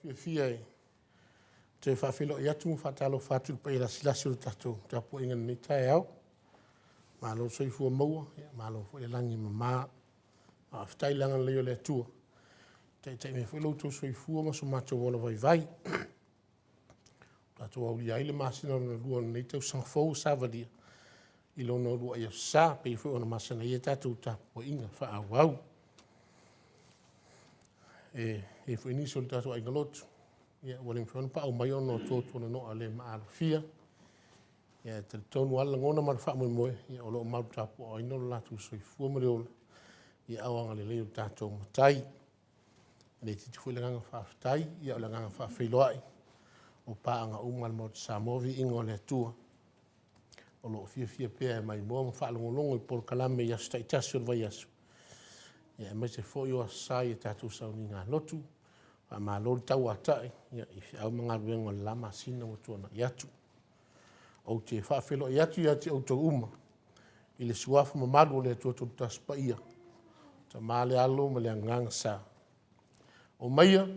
Fia te whawhilo i atu whatalo whatu pa i lasi o tatou tapu inga ni tae au. Malo soifua maua, malo fo i langi ma whatai langa leo le atua. Te me whelo to soifua ma so mato wala vai. Tatou au li aile masina na lua nei tau sangfou savadia. I lono lua ia sa pe i whu ona masana i tatou tapu inga wha au. E fo iniso le tatou ai ngalotu. Ia wale mwhana pa au mai ono tōtu na no ale maalo fia. Ia te tonu ala ngona mara wha moe. Ia o loo maru tapu o ino latu soifua mare ola. Ia awanga le leo tatou matai. Le titi fo le nganga whaafitai. Ia o le nganga whaafeiloai. O paanga umal mo te Samoa Viiga le Atua. O loo fia pea mai moa ma whaalongolongo i polo kalame i asu taitasi o vai asu. Ia mai se fo yo asai e tatou sauni ngā lotu. Ma lori tau atai, ia i au mga ruenga lama sina o tuana i atu. O te whaafelo i atu o tau uma. I le suafu ma malu o le atua tolu taspa ia. Ta maale alo ma le anganga sa. O maia,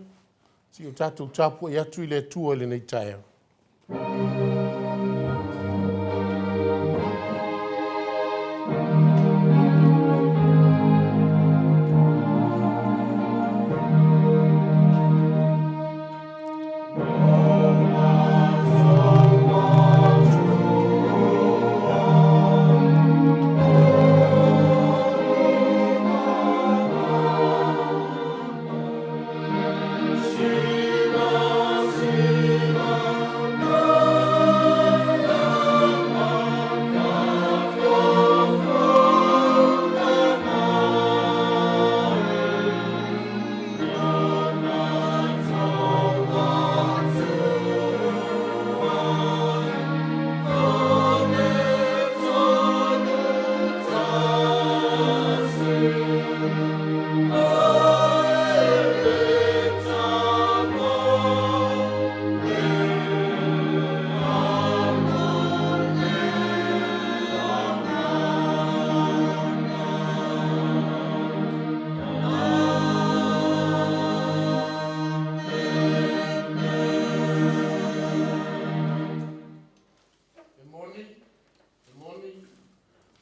si o tatou tapu i atu i le atua le nei tae.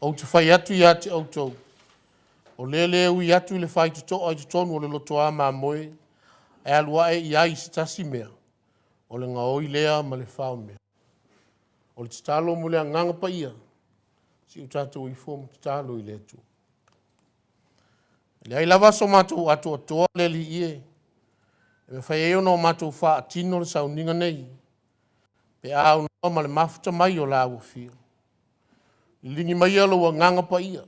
O te whai atu i ati au tau. O lele ui atu i le whai te toa i te tonu o le loto a mā moe. E alua e i ai si tasi mea. O le ngā oi lea ma le whao mea. O le talo mo le anganga pa ia. Si u tātou i fōm te talo i le atu. Le ai lava so mātou atu atoa le li ie. E me whai eo no mātou wha atino le sauninga nei. Pe au no ma le mafuta mai o la ua fia. Lingi mai alo wa nganga pa ia.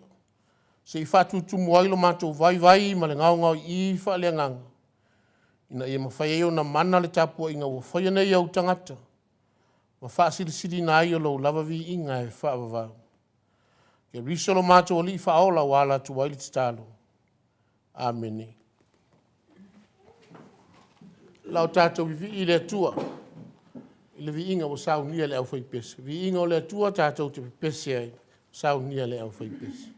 Se i fatu tumu ailo mātou vai ma le ngau i wha le nganga. Ina ia mawhai eo na mana le tapua inga ua whai nei au tangata. Ma wha siri na ai alo lava Viiga e wha wawau. Ke risolo mātou ali wha ola wala tu waili te talo. Amene. Lau tātou i le atua. I le Viiga o sau nia le au whai pese. Viiga o le atua tātou te pese ai. Sau nia le au whai pese.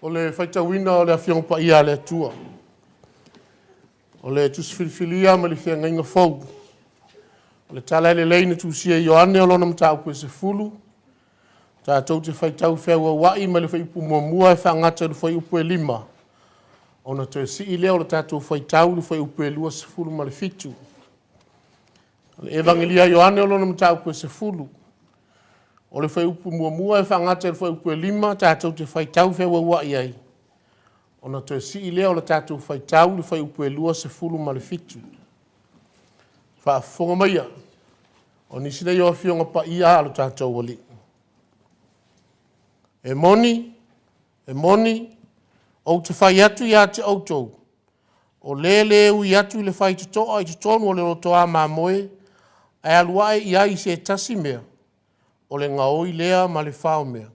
O le whaitawina o le awhiong pa ia le atua. O le tusifilifilia ma le whianga inga fau. O le tala ele leina tusia Ioane o lona mta upe se fulu. Tātou te whaitau whiaua wai ma le whaipu mua e whangata le whaiupu e lima. O na te si i leo le tātou whaitau le whaiupu e lua se fulu ma le fitu. O le evangelia Ioane o lona mta upe se fulu. O le whaiupu mua e whangata le whaiupu e lima, tātou te whaitau whiaua wai ai. O na te si i leo le tātou whaitau le whaiupu e lua se fulu ma le fitu. Whaafonga maia. O nisi nei o whionga pa ia alo tātou wali. E moni, o te whai atu ia te autou. O le ui atu le whai te toa i te tonu o le roto a mā moe, ai aluae ia i se tasi mea, o le ngaoi lea ma le whao mea.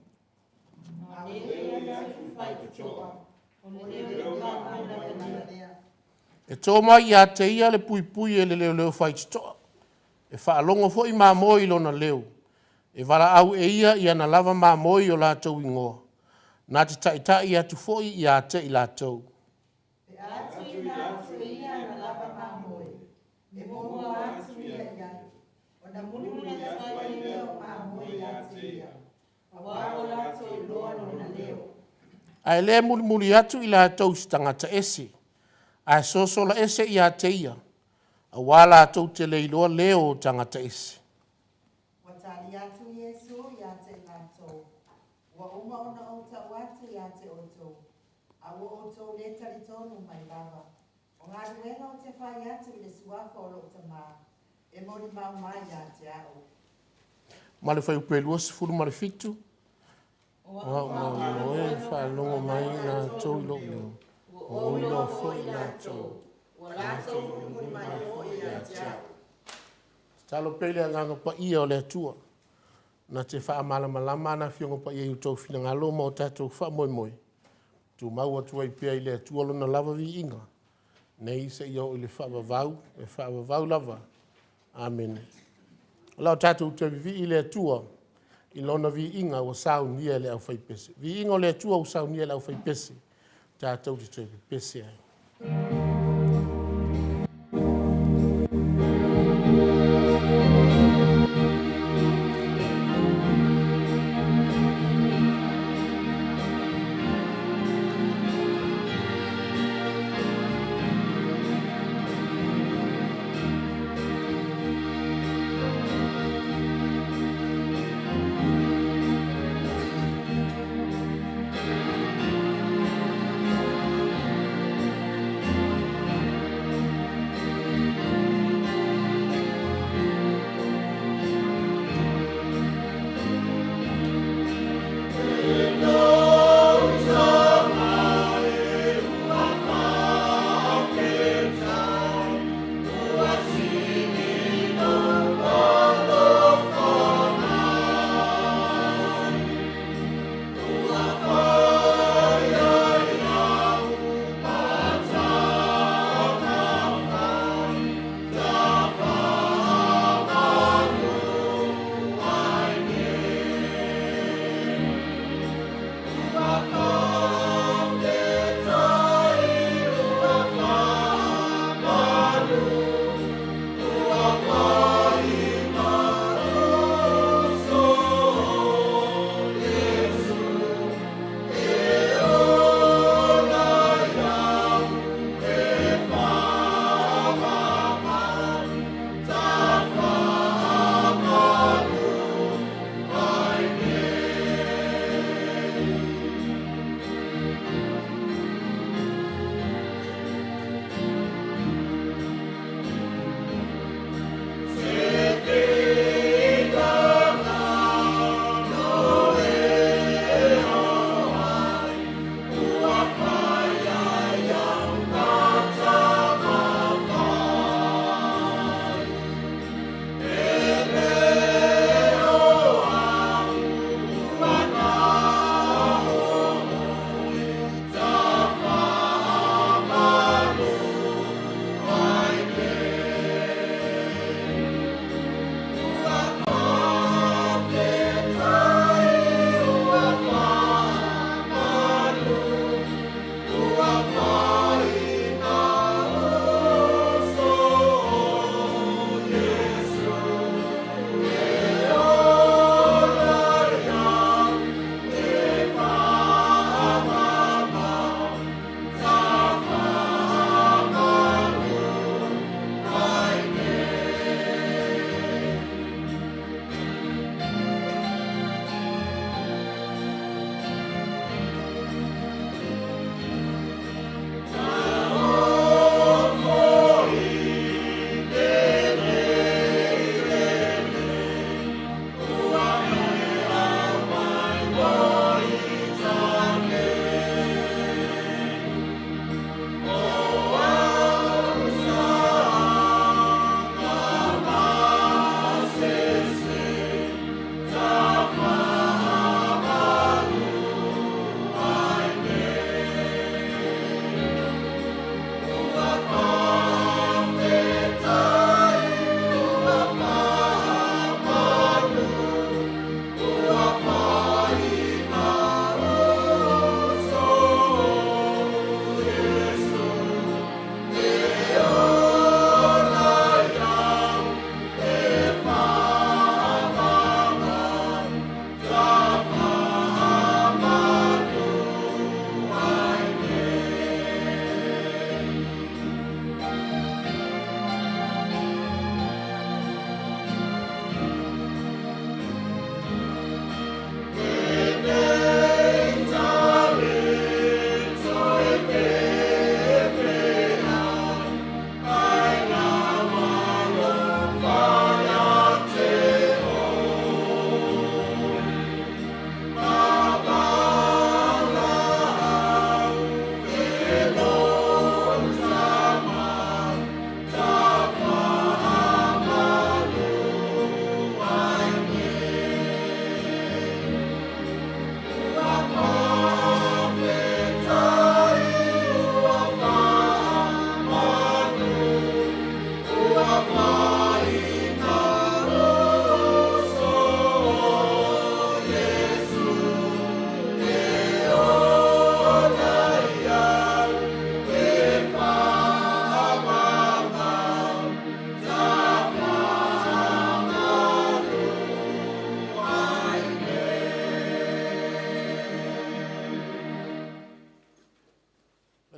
E tō mai ia te ia le pui e le leo whai te toa. E whaalongo fo i mā moe i lona leo. E wala au e ia na lava mā moe o lātou ingoa. Nā te taitai atu fo i a te i lātou. E atu i nātu ia na lava mā moe. E mua atu ia iai. O na munu le whai leo mā moe a te ia. A wāo lātou loa na leo. Ai le muli atu i lātou si tangata ese. Ai sosola ese i a te ia. A wā lātou te leiloa leo tangata ese. Watali atu Yesu i a te lātou. Wa uma ona o ta watu i a te otou. A wa otou le tali tonu mai lava. O ngā ruenga o te whai atu i le suafa o lo ta mā. E mori mau mai a te au. Ma le whai upelua se furu ma le fitu. Wa e whalongo mai nā tau i lo leo. O ilo fo i nā tau. Wa lātou mui mai o i a te au. Talo pele nganga pa ia o le atua. Na te wha malama na whionga pa ia i utau whina ngalo ma o tātou wha moi. Tu mau atua i pia i le atua lona lava Viiga. Nei se i o i le wha wavau lava. Amen. Lau tātou te vi i le atua i lona Viiga o sau nia le au whaipese. Viiga o le atua o sau nia le au whaipese. Tātou te pese ai.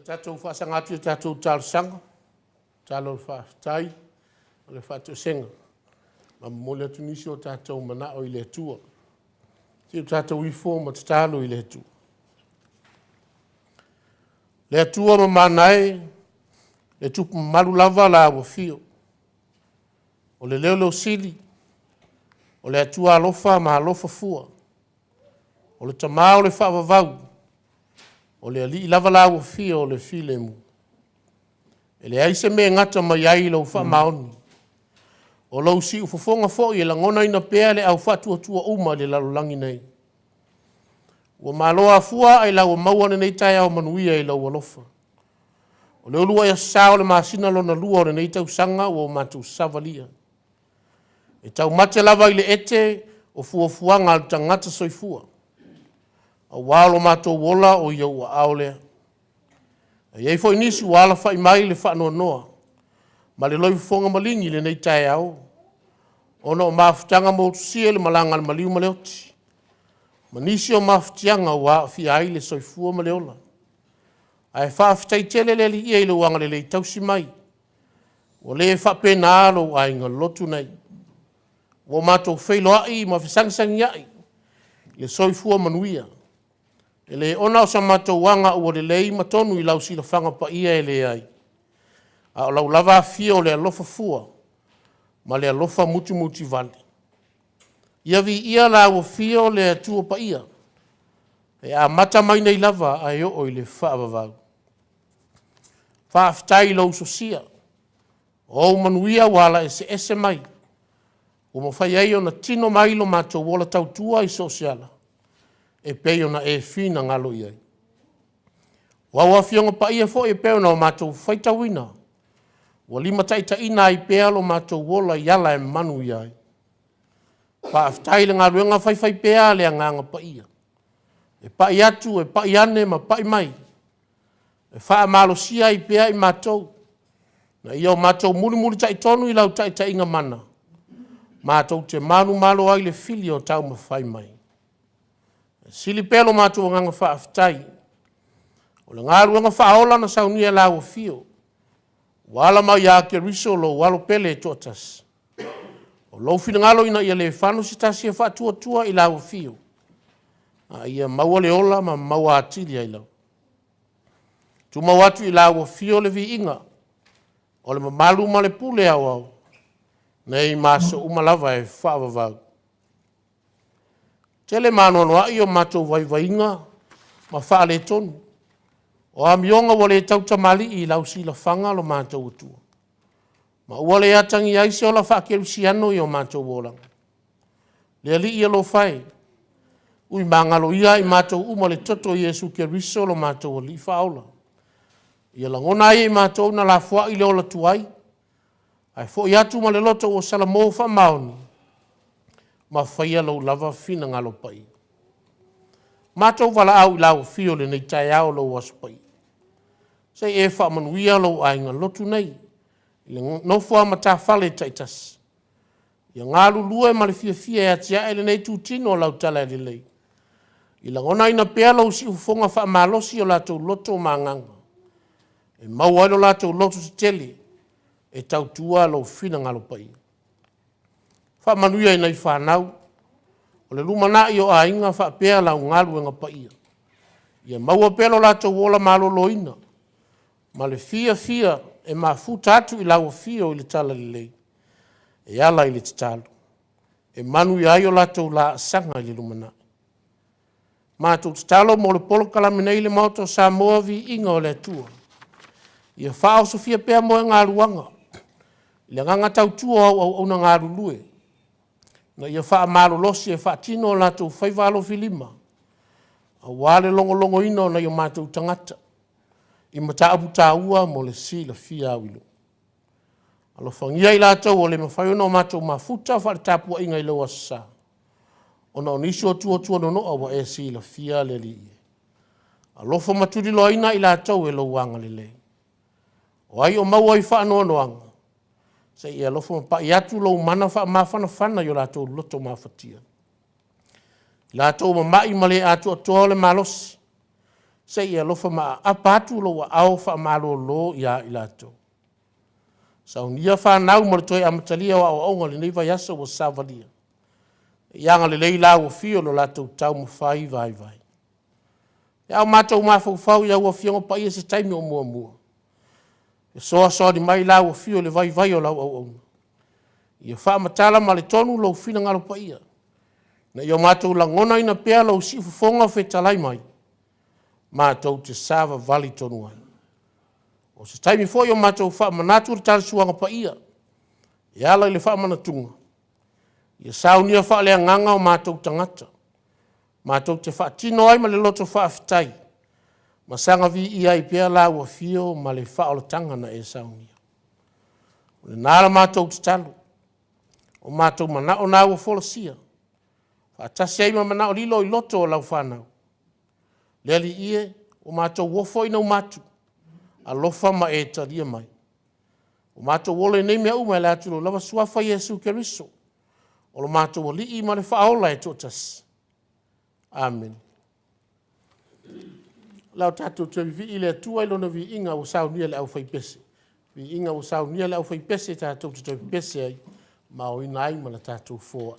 Tātou whaasanga atu tātou tālusanga, tālo whaatai, o le whātou senga. Ma mole atu nisi o tātou mana o i le tua. Ti o tātou ifo ma tālo i le tua. Le atua ma manae, le tupu malu lava la awa fio. O le leo leo sili, o le atua alofa ma alofa fua. O le tamao le whaavavau, o le ali lava la awa fio o le file mu. E le aise me ngata mai ai lau wha maoni. O lau si ufafonga fo i la ngona ina pea le au whatua tua uma le lalolangi nei. Ua maloa fua ai lau mauane nei tai au manuia i lau alofa. O le ulua ia sao le maasina lona lua o le nei tau sanga o matu savalia. E tau mate lava i le ete o fuafuanga al tangata soifua. A walo mato wola o ia ua aolea. E iei fo inisi wala fai mai le wha noa. Ma le loi fonga malingi le nei tai au. Ona o mafutanga mo tusia le malanga le maliu maleoti. Manisi o mafutianga wa fi ai le soifua maleola. Ai whaafitai tele le li ia i le wanga le tausi mai. O le whapena alo ai ngā lotu nei. O mato whailoa i ma fisangsang iai. Le soifua manuia. E le ona o sa mato wanga ua le lei matonu i lau sila whanga pa ia e le ai. A o lau lava fia o le alofa fua. Ma le alofa muti muti vale. Ia vi ia la ua fia o le atua pa ia. E a mata mai nei lava a eo o i le whaavavau. Whaafitai lau sosia. O manuia wala e se mai. O mawhai ei o na tino mai lo mato wola tau tua i sosiala. E peo na e fina ngalo iai. Wawa fionga pa ia fo e peo na o mato whaita wina. Wa lima taita ina i pea lo mato wola yala e manu iai. Pa aftai le ngā ruenga whai pea le nganga pa ia. E pa i atu, e pa i ane, ma pa i mai. E wha malo sia i pea i matou. Na ia o matou muri tai tonu i lau taita inga mana. Matou te manu malo ai le fili o tau ma whai mai. Sili pelo matou nganga wha aftai. O le ngā ruenga wha aola na saunia la o fio. Wala mai a ke riso lo walo pele e totas. O lo fina ngalo ina ia le whanu si tasi e wha tua i la o fio. Ia maua le ola ma maua atili ai lau. Tu maua atu i la o fio le Viiga. O le mamalu ma le pule au au. Nei maso umalava e whaavavau. Tele mano noa i o matou vaivainga ma wha le tonu. O a mionga wale tau tamali i lau sila whanga lo matou atua. Ma wale atangi aise o la wha kerusiano i o matou wolanga. Le ali i lo whai. Ui mangalo ia i matou uma le toto Yesu Keriso lo matou ali whaola. Ia langona i matou na la fua i le ola tuai. Ai fo i atu ma le loto o Samoa wha maoni. Ma whaia lau lava fina ngalo pai. Matou wala au i lau fio le nei tai au lau wasu pai. Sei e wha manuia lau ai ngā lotu nei. I no fua ma tā whale taitas. Ia ngālu lua e ma le fia e atia e le nei tūtino lau tala e le lei. I langona ina pea lau si ufonga wha malosi o latou loto ma nganga. E mau aino latou loto te tele. E tau tua lau fina ngalo pai. Wha manuia i nei whanau. O le lumana i o a inga wha pea lau ngalu e nga pai. Ia maua pelo latou wola malo loina. Ma le fia e ma futa atu i lau fia o i le tala le lei. E ala i le tatalu. E manu i aio latou la sanga i le lumana. Mātou tatalo mo le polo kalaminei le Maota Samoa Viiga o le Atua. Ia whao sofia pea mo e ngā ruanga. I le nganga tau tua au na ngā rulue. Na ia wha malo losi e wha tino o latou whaivalo filima. A wale longo ino na ia mātou tangata. I mata apu tāua mo le si la fia awilo. Alo whangia i latou o le mawhaiona o mātou mafuta wha le tāpua inga i lewa sa. Ona o nisi o tua no awa e si la fia le li. Alofa maturi loina i latou e lo wanga le lei. O ai o maua i wha noanga. Se ia lofa pa i atu lo mana wha mawhana yo latou loto mawhatia. Latou ma mai ma le atu o toa le malosi. Se ia lofa ma apatu lo wa au fa malo lo ia ilato. Saunia whanau mo le toi amatalia wa o onga le neiva yasa wa savalia. Ianga le leila wa fio lo lato tau mo whai vai vai. Ia o mātou mawhau ia ua fionga pa ia se taimi o mua mua. E soa soa di mai la wa fio le vai vai o lau au onga. Ia wha matala ma le tonu lo fina ngalo pa ia. Na ia mātou la ngona ina pea lo si fufonga fe talai mai. Mātou te sava vali tonu ai. O se taimi fo yo mātou wha manatu le tala suanga pa ia. Ia ala le wha manatunga. Ia saunia wha lea nganga o mātou tangata. Mātou te wha tino ai ma le loto wha afitai. Ma sanga vi ia i pia la ua fio ma le wha o le tanga na e saunia. O le nara mātou te talu. O mātou mana o nā ua folasia. Wha tasi ai ma mana o lilo i loto o lau whanau. Leli ie o mātou wofo ina o mātou. A lofa ma e talia mai. O mātou wole nei mea umai le atu lo lava suafa Yesu Keriso. O lo mātou wali i ma le whaola e totas. Amen. Lau tātou te vi i le atua i lona vi inga o sao nia le au fai pese. Vi inga o sao nia le au fai pese tātou te pese ai. Ma o ina ai ma la tātou fōa.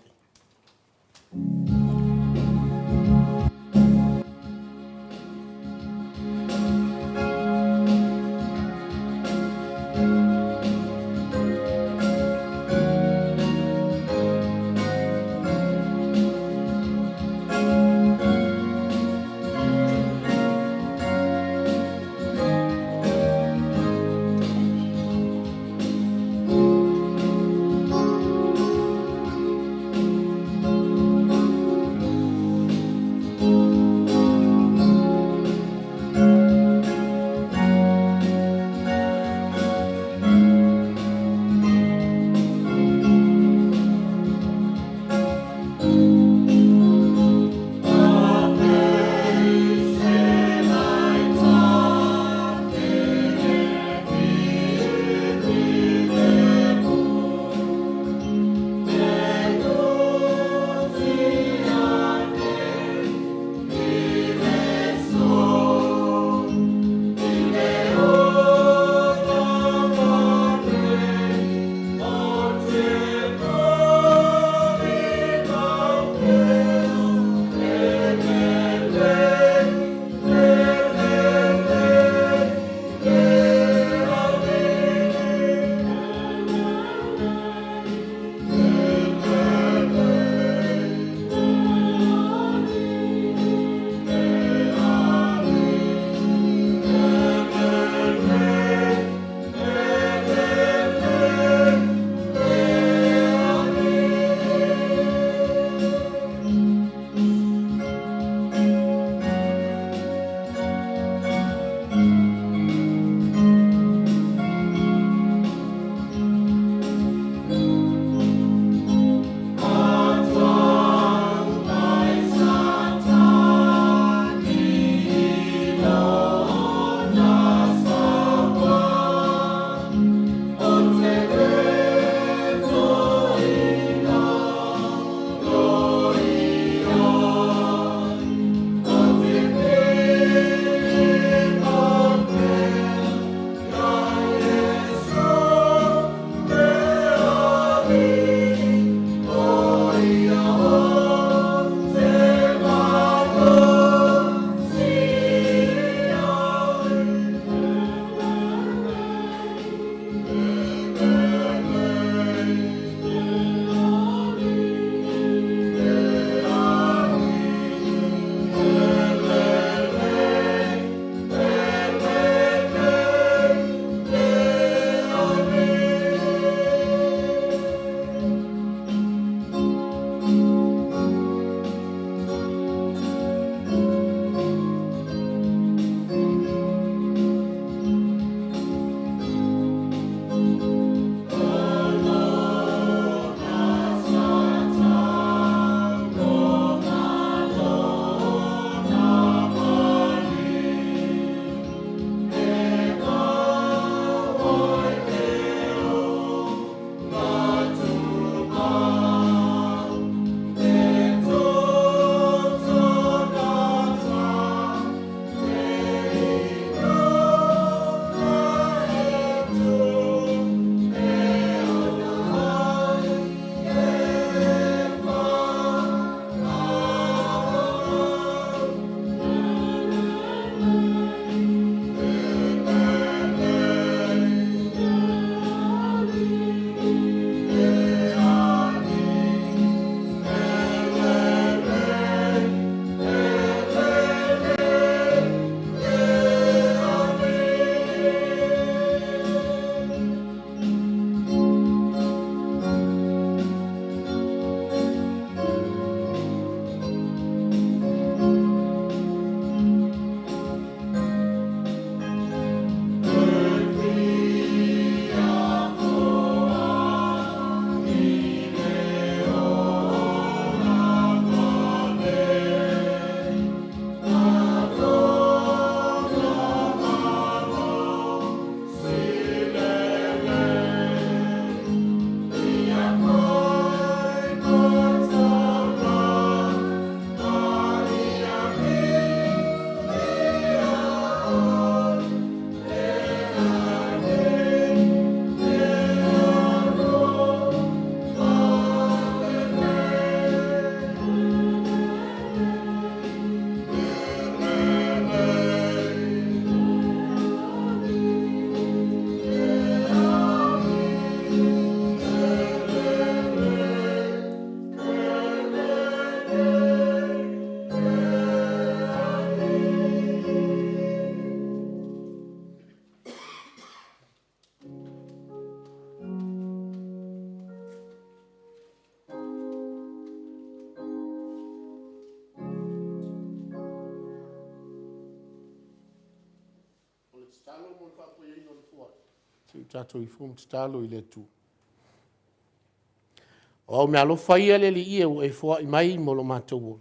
si tato I fum talo I le tu. O me alo faia le li ia e fo I mai mo lo matou.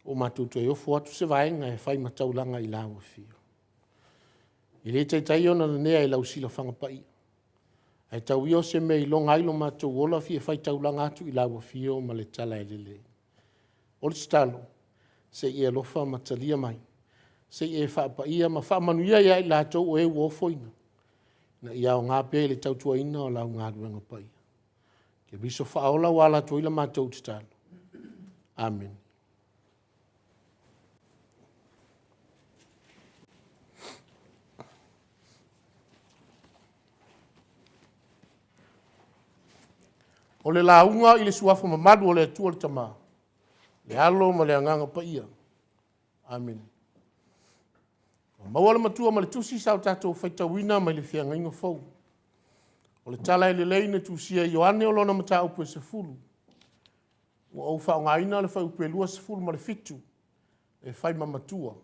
O matou to yo fo tu se vai nga e fai matau langa I la o fio. I le tai ona ne ai lau sila fanga pai. Ai tau io se me I longa I lo matou ola fi e fai tau langa atu I la o fio ma le tala e le. O le stalo se ia lofa matalia mai. Se e fa pa ia ma fa manuia ia I la tau e wo foina. Na ia o ngā pe le tau tua ina o lau ngā ruenga pai. Ke biso whaola wala to ila mātou te tālo. Amen. O le launga I le suafa mamadu o le atua le tama. Le alo ma le anganga pa ia. Amen. Maua le matua ma le tusi sao tātou whaitawina ma le whianga inga fau. O le tala le leina tusia Ioane o lona mata upu e se fulu. O au wha ngā ina le whai upu e lua se fulu ma le fitu. E whai mamatua.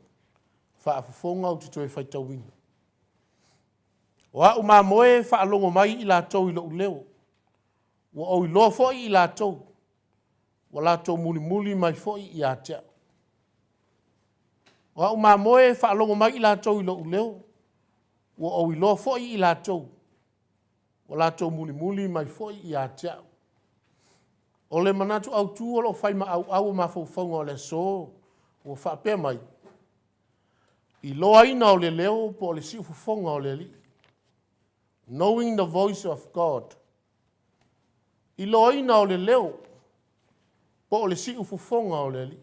Wha afufonga o tito e whaitawina. O au mā moe wha alongo mai I lātou I lo uleo. O au I loa foi I lātou. O lātou muli muli mai foi I atea. O au mā moe wha alongo mai I lātou I lo uleo. O au I loa foi I lātou. O lātou muli muli mai foi I atea. O le manatu au tu o lo whai ma au ma faufonga o le so. O whapea mai. I loa ina o le leo po le si ufufonga o le li. Knowing the voice of God. I loa ina o le leo po le si ufufonga o le li.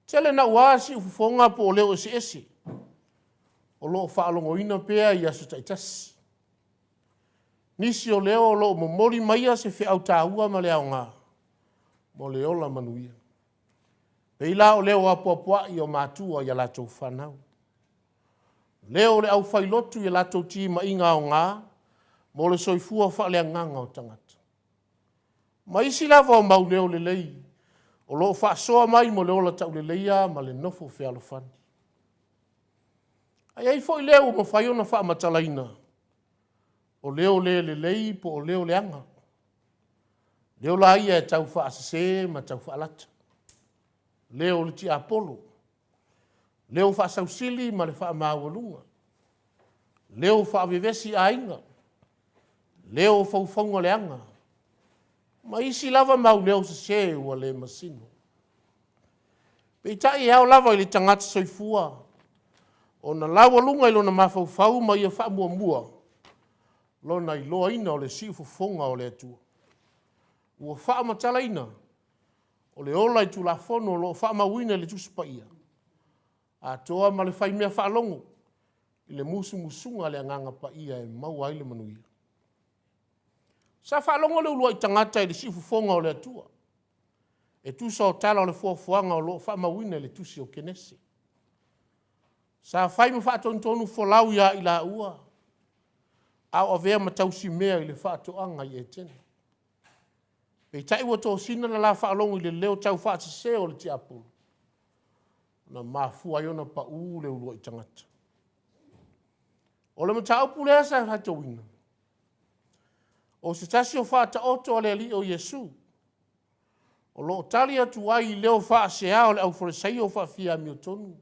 Tele na ua si ufufonga po leo esi esi. O lo whaalongo ina pea I asu taitasi. Nisi o leo o lo momori maia se whi au tāua ma leo ngā. Mo leo la manuia. Peila o leo apua I o mātua I a lātou whanau. Leo le au whailotu I a lātou ti ma inga o ngā. Mo le soifua whaalea nganga o tangata. Ma isi lava o mau leo le lei. O lo whaasoa mai mo leo la tau le leia ma le nofo whialo whani. Ai foi leo mo whaiona wha matalaina. O leo le lei po o leo le anga. Leo la ia e tau wha asase ma tau wha alata. Leo le ti apolo. Leo wha sausili ma le wha maawalunga. Leo wha vivesi a inga. Leo faufonga le anga. Ma isi lava mau leo se ua le masino. Peitai hao lava I le tangata soifua. O na lawa lunga I lona mafaufau ma ia wha mua mua. Lona I loa ina o le sifu fonga o le atua. Ua wha matala ina. O le ola I tu la fono lo wha mawina le tuspa ia. A toa ma le whai mea wha longo. I le musu musunga le anganga pa ia e mau aile manuia. Sa wha longo le ulua I tangata I le sifu fonga o le atua. E tusa o tala o le fuafuanga o lo wha mawina le tusi o kenese. Sa whai ma wha tontonu folau ia I la ua. Au a vea matausi mea I le wha toanga I e tene. Pei tai ua tō sina na la wha longo I le leo tau wha se o le ti apolo. Na mafua iona pa u le ulua I tangata. O le mata upu lea sa hata wina. O se tasi o wha ta oto ale ali o Yesu. O lo tali atu ai leo wha se ao le au foresai o wha fia mi o tonu.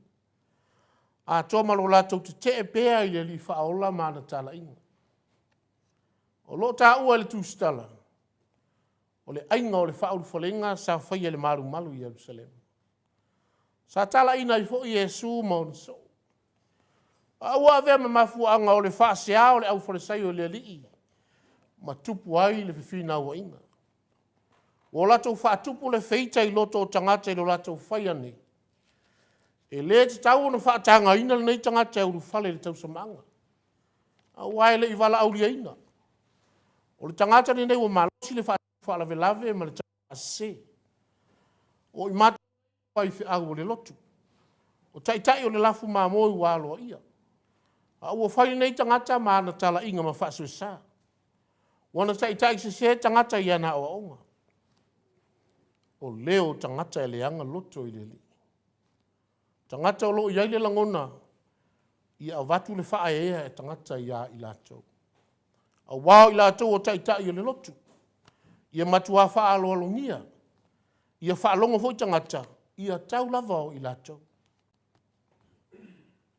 A toa malo lato te e pea I le li wha ola mana tala inga. O lo ta ua le tūstala. O le ainga o le wha uru whalenga sa whaia le maru malu I Jerusalem. Sa tala ina I fo Yesu maun so. A ua avea me mafua anga o le wha se ao le au foresai o le li. Ma tupu ai le whiwhina ua inga. O lato wha tupu le feita I loto o tangata I lo lato whaia ne. E le te tau na wha tanga ina le nei tangata uru whale le tau samanga. A wae le I wala aulia ina. O le tangata ni nei ua malosi le wha lave lave ma le tau se. O I mata whai whi au o le lotu. O taitai o le lafu mamoi ua aloa ia. A ua whai nei tangata ma na tala inga ma wha suesa. Wana taitai se tangata I ana o onga. O leo tangata le anga loto I le li. Tangata o lo I aile langona. ia a watu le wha ea e tangata ia i lātou. A wao i lātou o taitai o le lotu. Ia matua wha aloalongia. Ia wha alongo hoi tangata. Ia tau lava o i lātou.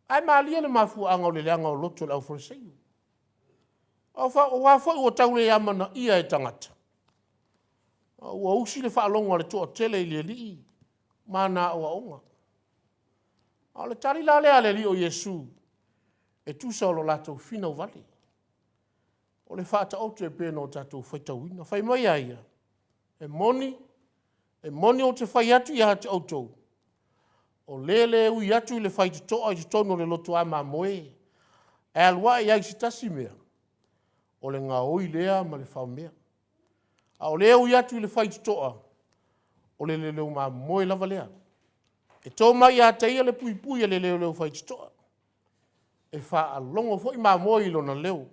Ai maalia le mafua anga o le leanga o lotu le au whareseiu. O wafoi o tau le amana ia e tangata. Ua usi le wha alongo le toa tele i le lii. Mana o aonga. O le tari la lea le li o Yesu. E tusa o lo lātou fina o vale. O le whaata auto e pēna o tātou whaitauina. Whai mai aia. E moni o te whai atu i hata auto. O lele ui atu i le whai te toa i te tono le loto a ma moe. E alua i ai si tasi mea. O le ngā oi lea ma le whau mea. A o lea ui atu i le whai te toa. O le leo ma moe lava lea. E tō mai a teia le pui pui a le leo whai te toa. E wha alongo fo i ma moe ilo na leo.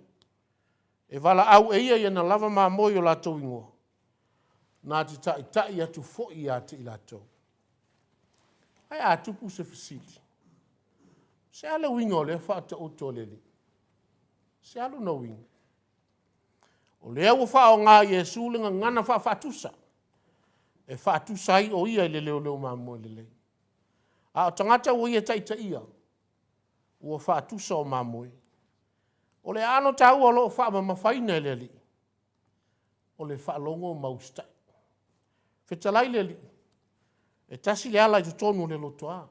E wala au e ia na lava ma moe o lātou ingoa. Nā te tai atu fo i a te i lātou. Ai a tupu se fasili. Se ale wingo le whaata o tō lele. Se alu no wingo. O lea ua wha o ngā Yesu le ngana wha whaatusa. E whaatusa ai o ia i le leo ma moe lele. A o tangata o ia taita ia. Ua whaatusa o ma moe. O le ano tau o loo wha mawhaina e leli. O le whaalongo maustai. Whetalai leli. E tasi le ala i tutonu le lotoa.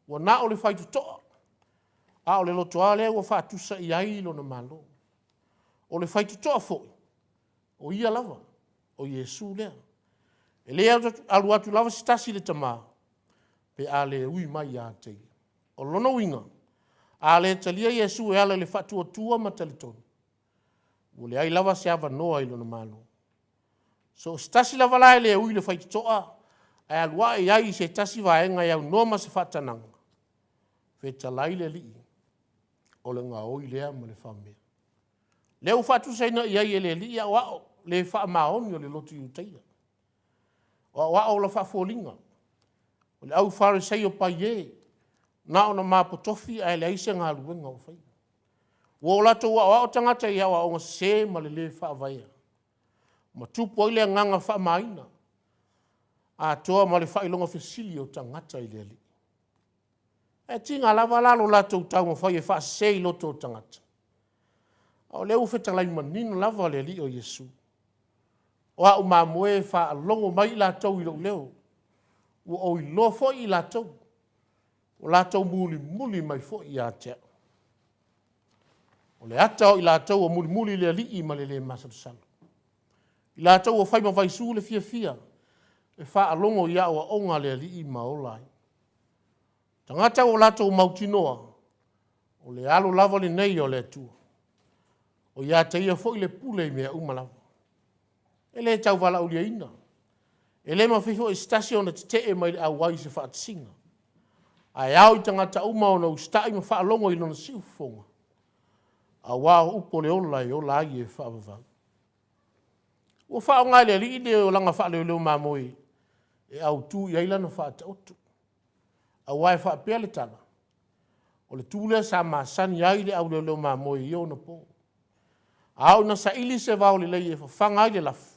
Ua na o le whai tutoa. A o le lotoa lea ua whaatusa i ailo na malo. O le whai tutoa foi. O ia lava. O Yesu lea. E lea alu atu lava si tasi le tamaa. Pe a le ui mai a te. O lono winga. A le talia Yesu e ala le whatua tua ma talitonu. O le ai lava se ava noa ilo na malo. So stasi lava lai le ui le whai toa. Ai alua e ai se tasi vaenga iau noma se whatananga. Wheta lai le li. O le ngā oi lea ma le whamea. Leo whatu saina i ai e le li a wao. Le wha maoni o le lotu i utaia. O wao la wha fōlinga. O le au wharesei o pai e. Na ona mapotofi ai le aise ngā luenga o whai. Wo lato wa o tangata i awa o se ma le wha avaia. Ma tupo i le nganga wha maina. A toa ma le wha ilonga fesili o tangata i le li. E tinga lava lalo lato utau ma whai e wha se i loto o tangata. O leu whetalai manina lava le li o Yesu. O a uma moe wha alongo mai lato i lo leo. O i lo fo i lato. O lātou muli mai fo i a tea. O le ata o i lātou o muli le li ma le masatusalo. I lātou o whai ma vaisu le fia. E wha alongo i a o onga le li ma olai. Tangata o lātou mautinoa. O le alo lava le nei o le tua. O ia te ia fo i le pule i mea umalava. E le tau wala ulia ina. E le ma fifo i stasio na te e mai le awai se wha atsinga. Ai au i tangata uma o na ustai ma whaalongo i lona siufonga. A wao upo le ola i ola ai e whaavavau. Ua whao ngai le li ide o langa whaaleo leo mamoi. E au tu i ailana whaata otu. A wai whaapea le tala. O le tūlea sa maasani ai le au leo mamoi i ona po. Au na sa ili se vau le lei e whawhanga ai le lafu.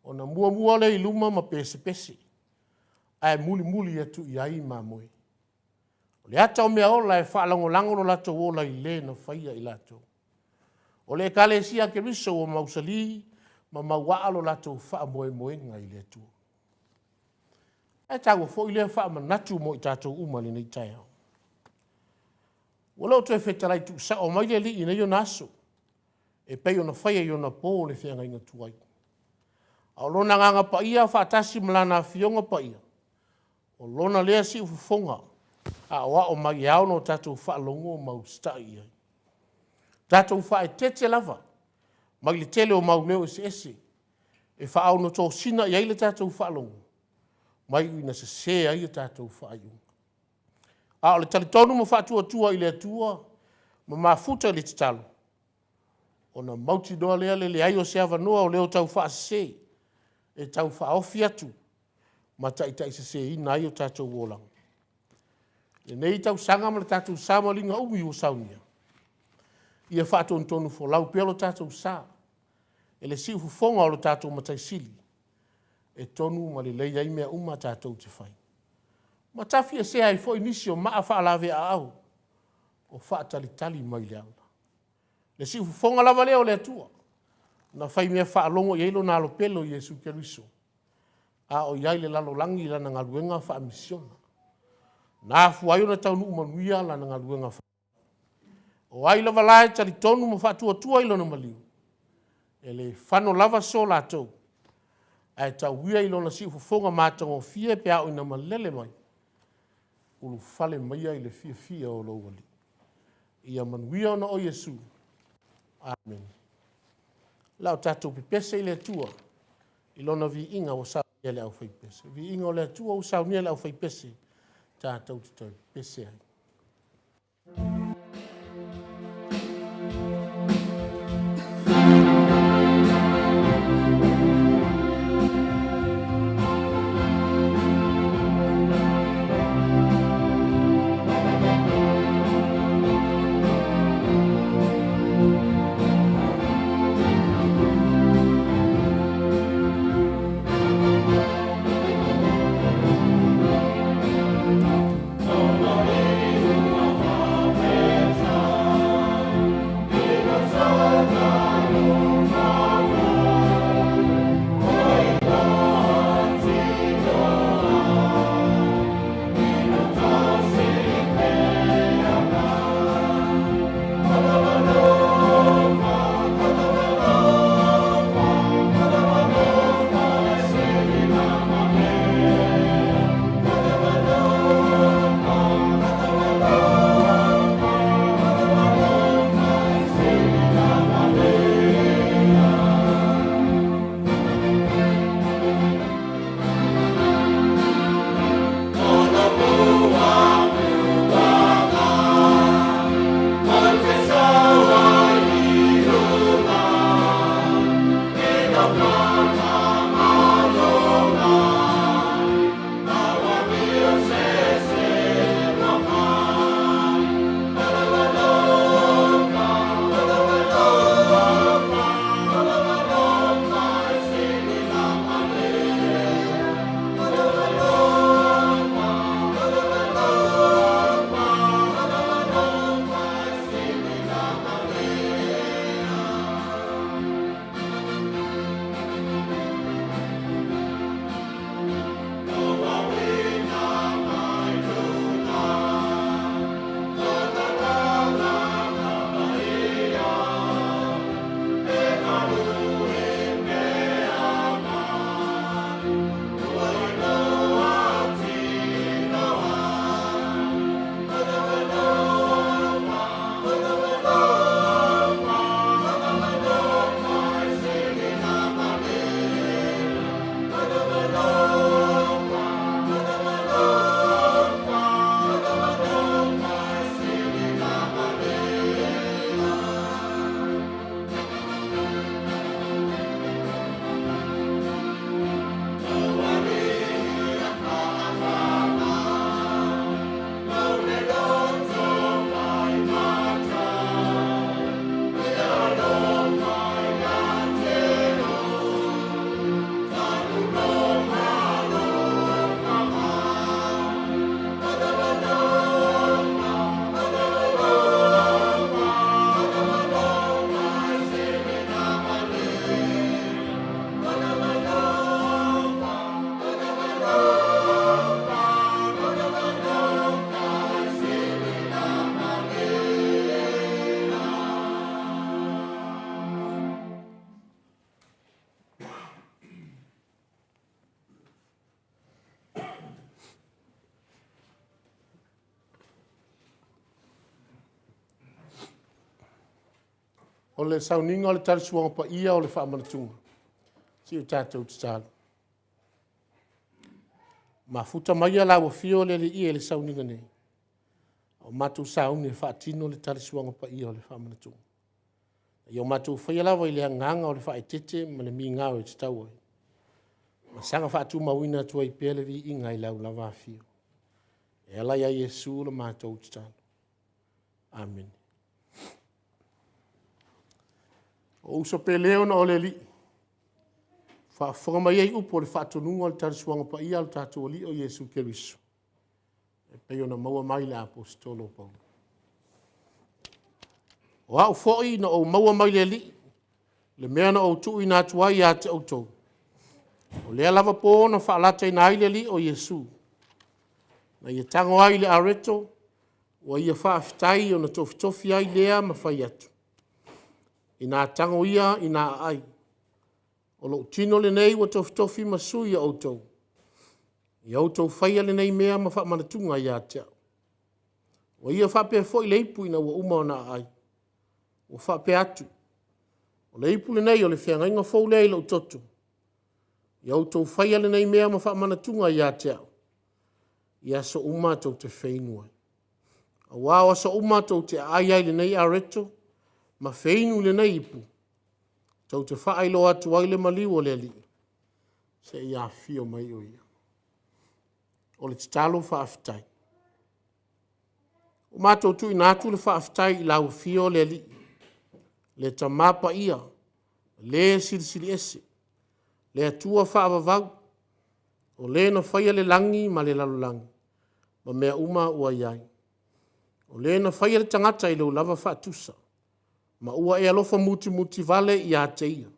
O na mua le i luma ma pese. Ai muli atu i ai mamoi. O le ata o mea ola e whaalango lo lato ola i le na whaia i lato. O le kale sia ke riso o mausali ma mauaalo lato wha moe ngai le atua. E tago fo i le wha manatu mo i tatou umali nei tai hao. Wala o tue whetalai tu sa o mai le li i nei o naso. E pei o na whaia i o na pō le whianga inga tuai. A o lona nganga pa ia whaatasi malana fionga pa ia. O lona lea si ufufonga. A wa o mai au no tatou whaalongo mau stai ai. Tatou wha e tete lava. Mai le tele o mau leo ese. E wha au no tō sina i aile tatou whaalongo. Mai uina se ai tatou whaaiunga. A o le talitonu ma whaatua i le atua. Ma mafuta i le titalo. O na mauti doa lea le ai o se avanoa o leo tau wha se. E tau wha ofi atu. Ma tai se ina ai o tatou wolanga. Le nei tau sanga ma le tātou sā malinga umi o saunia. Ia whaatonu fo lau pia lo tātou sā. E le si ufufonga o lo tātou matai sili. E tonu ma le leia imea uma tātou te whai. Ma tafi e se ai fo inisi o maa whaalawe a au. O whaatalitali mai le aula. Le si ufufonga lava leo le atua. Na whai mea whaalongo i eilo nalo pelo Yesu Keriso. A o iai le lalo langi lana ngaluenga wha misiona. Na fuayo na taunu umanuia lana ngaluenga wha. O ai lava lae tali tonu ma whaatua tua ilo na maliu. E le whano lava so la tau. Ai tau wia ilo na si ufufonga mātango fia pe au ina malele mai. Ulu fale maia i le fia fia o lo wali. Ia manuia ona o Yesu. Amen. Lau tātou pipese i le tua. Ilona vi inga o sau niele au whaipese. Vi inga o le tua o sau niele au whaipese. Tātou te pese ai. O le sauninga o le talisuanga pa ia o le whaamanatunga. Si o tātou te tālu. Ma futa mai ala wa fio le ia le sauninga nei. O mātou sauni e whaatino le talisuanga pa ia o le whaamanatunga. I o mātou whaialawa i le nganga o le whaetete ma le mi ngāo e te tau ai. Ma sanga whaatu mawina tua i pele vi inga i lau lava fio. E ala ia Iesu le mātou tatalo. Amen. O usa peleo na ole li. Whaafonga mai ei upo le whaatonunga le tarisuanga pa ia le tātou ali o Iesu Keriso. E peo na maua mai le apostolo Paulo. O au foi na o maua mai le li. Le mea na o tui na tuai ia te autou. O lea lava po na whaalata ina ai le li o Iesu. Na ia tango ai le areto. Wa ia whaafitai o na tofitofi ai lea ma whai atu. Ina tango ia ina ai. O lo tino le nei wa tofitofi masui o autou. I autou whaia le nei mea ma wha manatunga ia tea. Wa ia whapea fo i leipu ina wa uma o na ai. Wa whapea atu. O leipu le nei o le whianga inga fau lei lo toto. I autou whaia le nei mea ma wha manatunga ia tea. Ia so uma tau te whainua. A wawa so uma tau te ai ai le nei areto. Ma whainu le nei ipu. Tau te whaelo atu ai le maliu le li. Se ia fio mai o ia. O le talo whaafitai. O mātou tu inatu le whaafitai i lau fio le li. Le tamapa ia. Le sirisiri ese. Le atua whaavavau. O le na whaia le langi ma le lalolangi. Ma mea uma ua iai. O le na whaia le tangata i leo lava whaatusa. Ma ua e alofa muti vale i a te ia.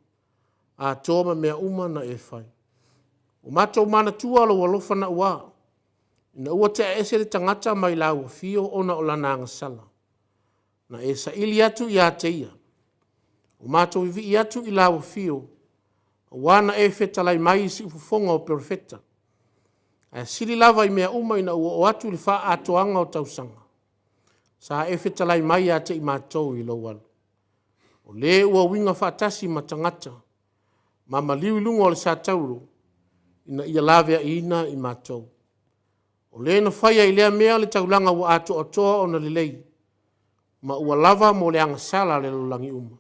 A tōma mea uma na e whai. O mātou mana tua lo alofa na ua. Ina ua te ese le tangata mai lau fio ona o lana ngasala. Na e sa ili atu i a te ia. O mātou i vi atu i lau fio. Wana e fetalai mai si ufufonga o perfecta. A siri lava i mea uma ina ua o atu li wha atoanga o tausanga. Sa e fetalai mai a te i mātou i lo walu. O le ua winga whaatasi matangata. Ma maliu lunga o le sa tauru. Ina ia lavea ina i mātou. O le na whaia i lea mea le taulanga ua ato atoa o na lelei. Ma ua lava mo le angasala le lulangi uma.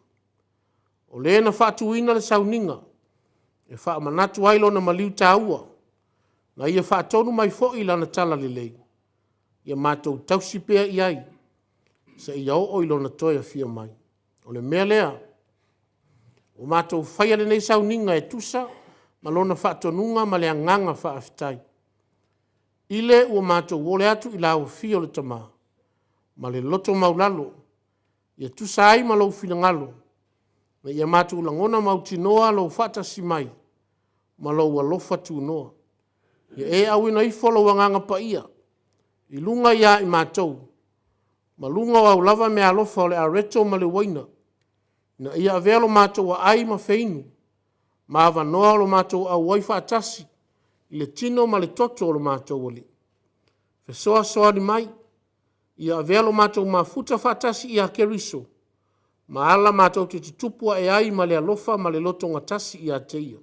O le na whaatuina le sauninga. E wha manatu ailo na maliu taua. Na ia wha tonu mai fo i lana tala lelei. Ia mātou tausipea i ai. Sa ia o ilo na toia fia mai. O le mea lea. O mātou whaia le nei sauninga e tusa. Ma lona wha tonunga ma le anganga wha afitai. Ile ua mātou wole atu i lau fio le tama. Ma le loto maulalo. Ia tusa ai ma lau finangalo. Ma ia mātou langona mautinoa lau whatasi mai. Ma lau alofa tu noa. Ia e awina i folo wanganga pa ia. I lunga ia i mātou. Ma lunga au lava me alofa o le areto ma le waina. Na ia avelo mātou wa ai ma feinu. Ma ava noa lo mātou au waifa atasi. I le tino ma le toto o lo mātou wali. Fesoa soa ni mai. Ia avelo mātou ma futa fatasi ia keriso. Ma ala mātou te tutupua e ai ma le alofa ma le loto ngatasi ia te ia.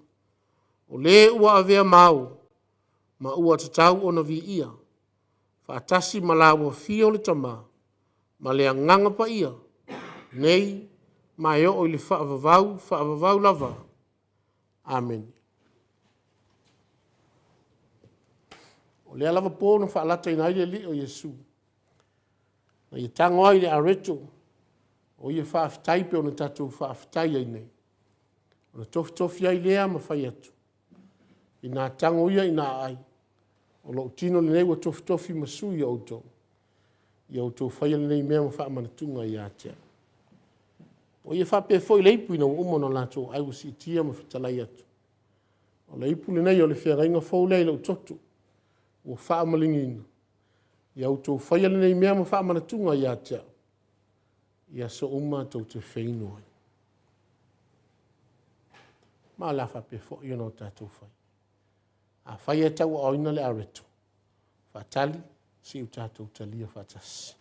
O le ua avea mau. Ma ua tatau o na vi ia. Fatasi ma la ua fio le tama. Ma le anganga pa ia. Nei, ma eo o le whaavavau lava. Amen. O le alava po na whaalata ina ile li o Yesu. Na i tango ai le areto. O ia whaafitai pe o na tatou whaafitai ai nei. O na tofi ai lea ma whai atu. I nā tango ia i nā ai. O lo tino le nei wa tofi masui o autou. I autou whai le nei mea ma wha manatunga i atea. O ia whapea foi leipu ina o umona lato ai wasi itia ma whitalai atu. O leipu le nei o le whiarainga fau lei lau totu. O wha malingi ina. I autou whai le nei mea ma wha manatunga i atea. Ia so uma tau te whainu ai. Ma la whapea foi ina o tātou whai. A whai e tau o ina le areto. Whatali, si u tātou talia whatasi.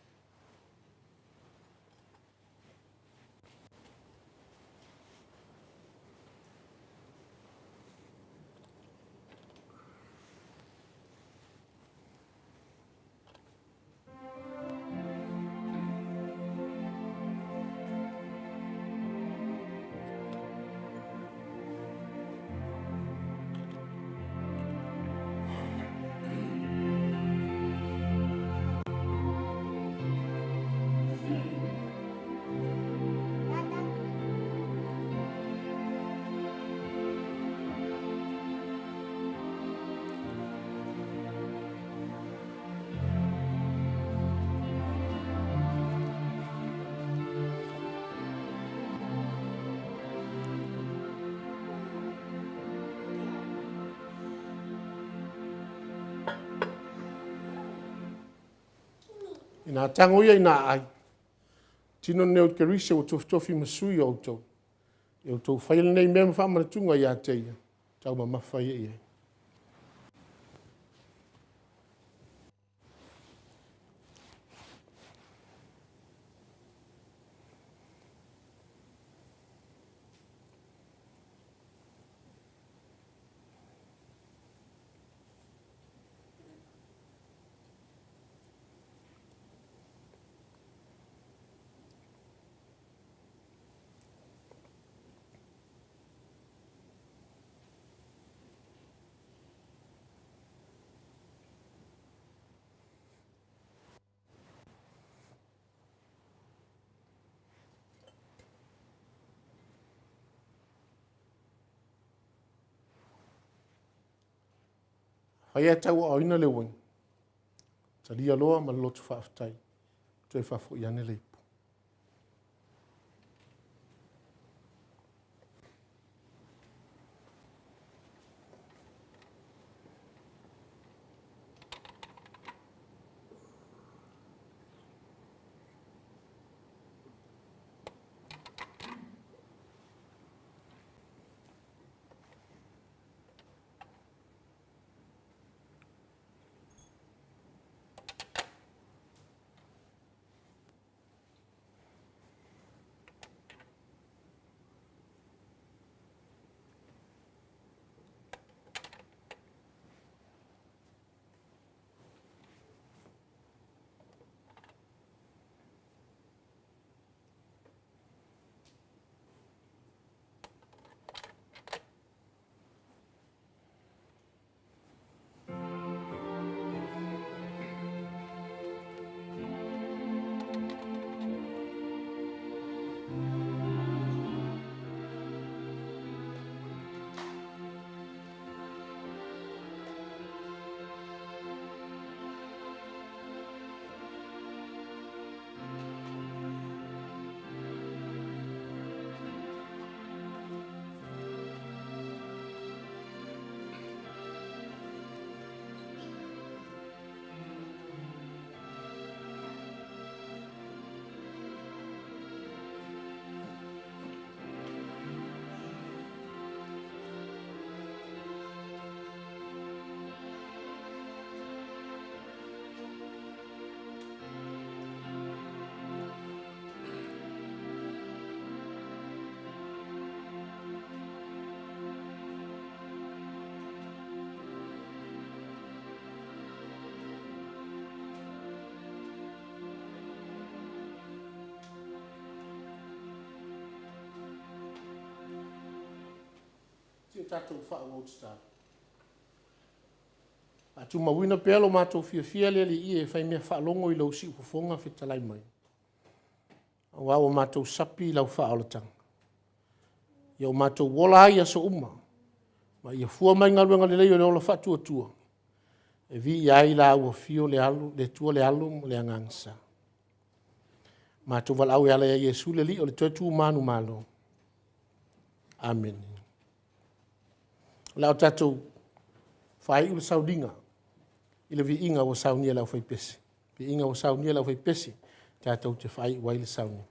Ina tango ia ina ai. Tino neo kerisa o tofi masui o tau. E o tau whaile nei mea mwha tunga ia te ia. Tau ma mawhai ia. Hai e tau o ina le wang. Talia loa ma lotu whaafitai. Toi whafo i ane leipu. Tia tātou wha o star. A tu mawina pēlo mātou fia le li i e whai mea wha longo I lau si ufonga whitalai mai. A wā o mātou sapi lau wha alatang. Ia o mātou wola ai aso uma. Ma ia fua mai ngā ruenga le leo le ola whatua tua. E vi I ai la ua fio le alu, le tua le alu, le angangsa. Mātou wala au e ala ia Yesu le li o le tuatu manu malo. Amen. Lau tātou whai ula saudinga. Ila viinga o saunia lau whai pesi. Viinga o saunia lau whai pesi. Tātou te whai wa ila saunia.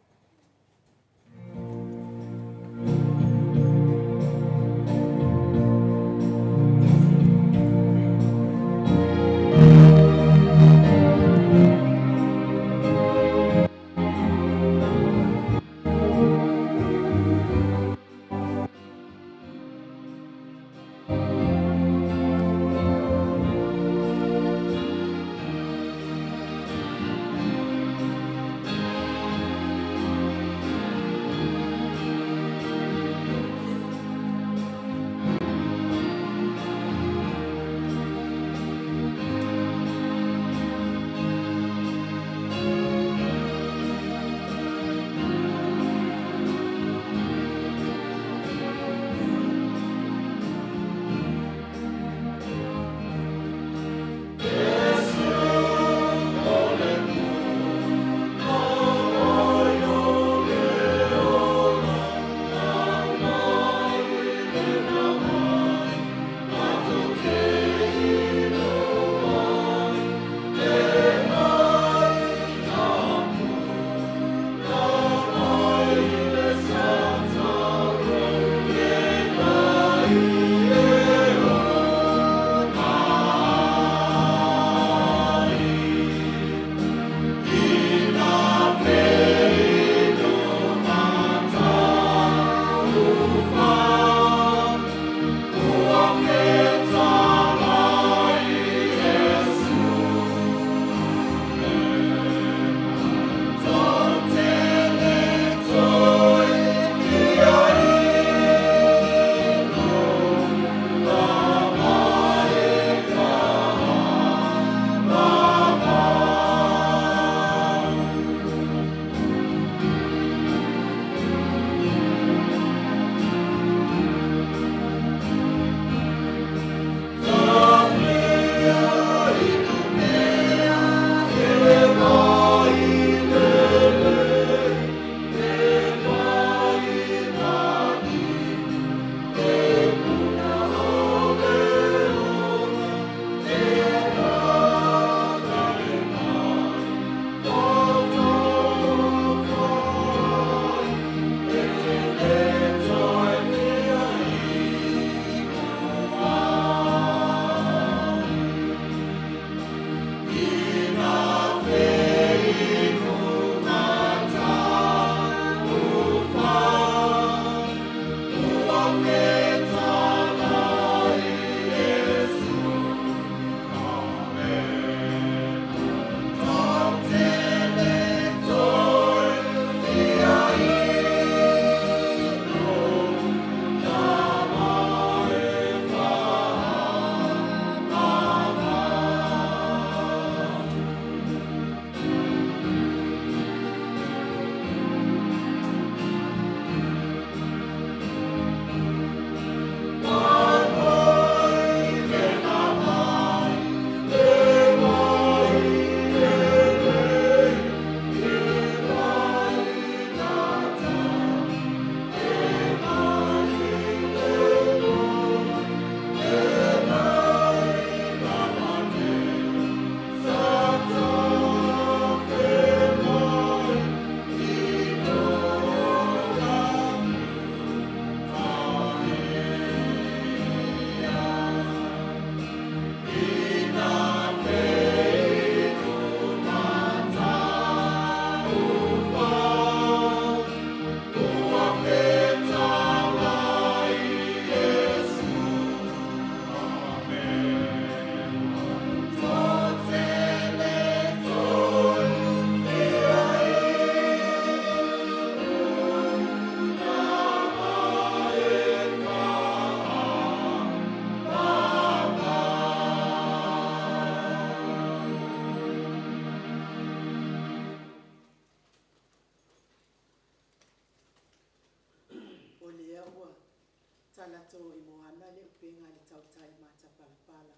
Talato I moana le upenga le tautai mata palapala.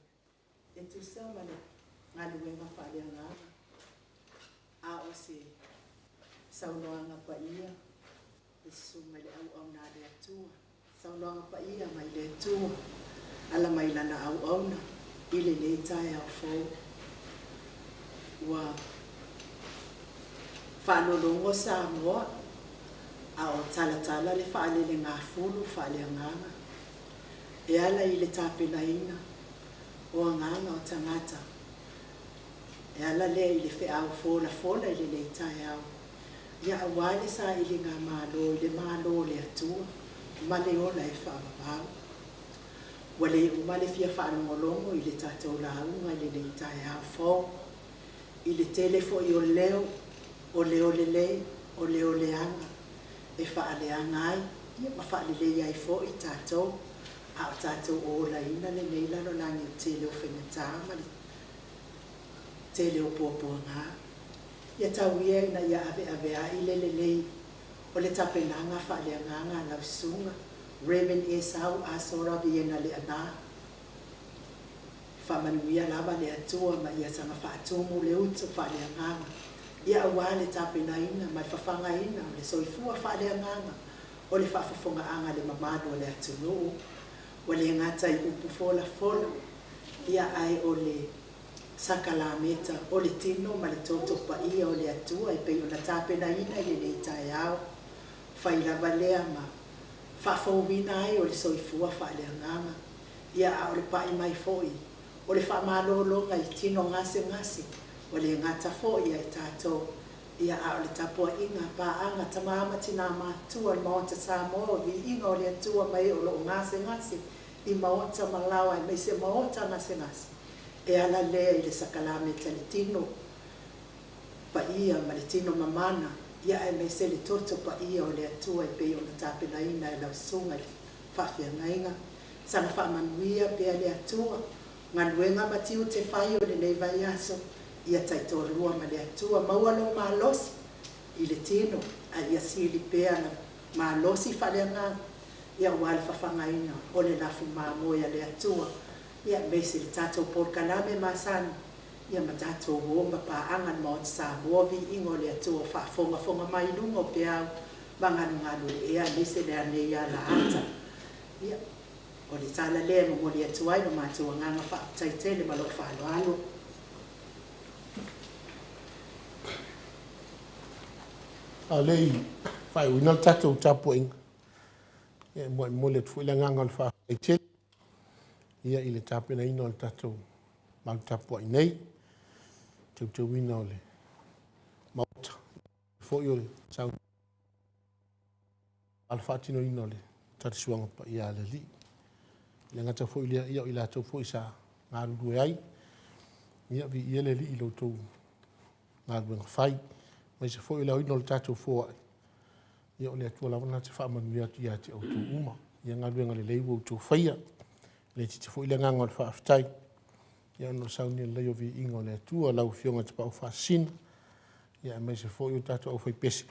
E tu sama le ngaluenga whaleanga. A o se saunoanga pa ia. E suma le au na le atua. Saunoanga pa ia mai le atua. Ala mai lana au na. Ile le itai au fau. Wa whanolongo Samoa. A o tala le whaale le ngā fulu whaaleanganga. E ala I le tāpena ina o nganga o tangata. E ala le I le whea au fola I le le tai au. Ia awale sa I le ngā mālo, I le mālo le atua. Male ola e whaamapau. Wale umale fia whaanongolongo I le tātou launga I le le tai au fo. I le telefo I o leo, o leo le anga. E whaaleanga ai, ia ma whaalele ai fo I tātou. A o tātou o la ina le neila no langi o tele o whengatama le tele o pōpua ngā. Ia tau ia ina ia ave a I lei o le tapenanga whaaleanga ngā lausunga. Remen e sau a sora viena le ana. Whamanuia lava le atua ma ia sanga whaatumu le utu whaaleanga ngā. Ia awa le tapena ina, mai whawhanga ina, le soifua whaaleanganga, o le whafafonga anga le mamado le atunu, o le ngata I upu fola, ia ai o le sakalameta, o le tino, ma le toto pa ia o le atua, I pei o na tapena ina I le tai au, whailava lea ma, whafauwina ai o le soifua whaaleanganga, ia a o le pai mai foi, o le whamalolonga I tino ngase, o le ngata fo ia I tātou, ia a o le tapua inga pāanga tamama tina mātua I Maota Samoa, Viiga o le atua mai o lo ngase I Maota Malawa, I mai se Maota ngase. E ala lea I le sakalameta le tino, pa ia ma le tino mamana, ia e mai se le toto pa ia o le atua I pei o na tāpena ina e lausunga le whawhiangainga, sana whamanuia pea le atua, ngā luenga matiu te whai o le leivai aso, ia taitolua ma le atua maualo malosi I le tino a ia sili pea na malosi whaleanga ia wale whawhangaina o le lafu māmoia le atua ia meisi le tātou porkalame masani ia ma tātou woma pāanga Maota Samoa Viiga le atua whaafonga mai lunga o pea manganu le ea meisi le ane ia la ata ia o le tala lea mo le atua I no mātua nganga whaataitele ma lo whaaloalo. A lei, whai wina tātou tāpua inga. Ia mo le tuwila nganga le whaataitele. Ia I le tāpena ina o le tātou malu tāpua inei. Tau wina o le Maota. Fo I o le sau. Al whaatino ina o le tarisuanga pa ia le li. Le ngata fo ia ia ila tau fo isa ngaru ai. Ia vi ia le li ilo tau ngaru fai. Mai se fo ila ino le tatu fo ai. Ia o le atua lava na te whaamanu ia tu ia te auto uma. Ia ngaru le leiwo tau faia. Le titi fo ila nganga le whaafitai. Ia no sauni le leo vi ingo le atua lau fionga te pau whaasina. Ia mai se fo i tatu au fai pesi.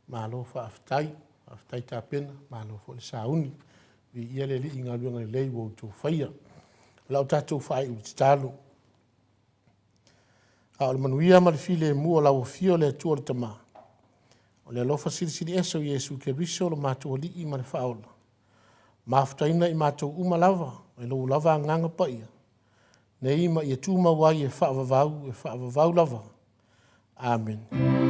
Malo whaafitai. Whaafitai tā pena. Malo fo le sauni. Vi ia le li inga luanga le leiwo tau faia. Lau tatu whaai u te talo. A o le manuia ma le file mua lau fio le atua le tamaa. O le alofa sirisiri eso Iesu ke riso lo mātua li i ma le whaola. Mafutaina i mātua uma lava, e lo lava nganga pa ia. Ne ima i e tūma wai e whaavavau lava. Amen.